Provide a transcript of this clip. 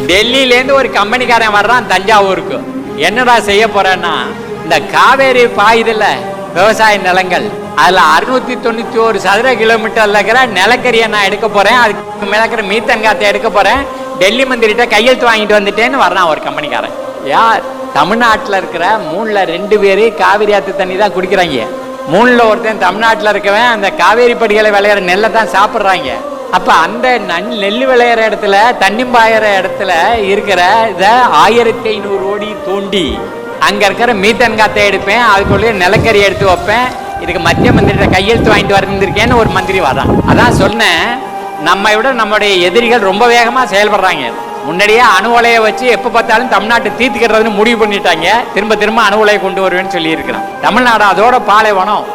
டெல்லியிலேருந்து ஒரு கம்பெனிக்காரன் வர்றான் தஞ்சாவூருக்கு. என்னடா செய்ய போறேன்னா, இந்த காவேரி பாயுதுல விவசாய நிலங்கள், அதுல 691 சதுர கிலோமீட்டர்ல இருக்கிற நிலக்கரியை நான் எடுக்க போறேன், அதுக்கு மேல இருக்கிற மீத்தன் காத்தை எடுக்க போறேன், டெல்லி மந்திரிட்ட கையெழுத்து வாங்கிட்டு வந்துட்டேன்னு வர்றான் ஒரு கம்பெனிக்காரன். யார்? தமிழ்நாட்டில் இருக்கிற 3ல் 2 பேர் காவிரி ஆற்று தண்ணி தான் குடிக்கிறாங்க. 3ல் ஒருத்தன் தமிழ்நாட்டில் இருக்கவன் அந்த காவேரி படிகளை விளையிற நெல்லை தான் சாப்பிட்றாங்க. அப்ப அந்த நெல் விளையிற இடத்துல, தண்ணி பாயிற இடத்துல இருக்கிற இதை 1500 கோடி தோண்டி அங்க இருக்கிற மீத்தன் காத்தை எடுப்பேன், அதுக்குள்ளே நிலக்கரி எடுத்து வைப்பேன், இதுக்கு மத்திய மந்திரிட்ட கையெழுத்து வாங்கிட்டு வந்திருக்கேன்னு ஒரு மந்திரி வர்றான். அதான் சொன்னேன், நம்மை விட நம்முடைய எதிரிகள் ரொம்ப வேகமா செயல்படுறாங்க. முன்னாடியே அணு உலையை வச்சு எப்ப பார்த்தாலும் தமிழ்நாட்டை தீர்த்துக்கிறதுன்னு முடிவு பண்ணிட்டாங்க. திரும்ப திரும்ப அணு உலையை கொண்டு வருவேன்னு சொல்லி இருக்கிறான். தமிழ்நாடு அதோட பாலைவனம்.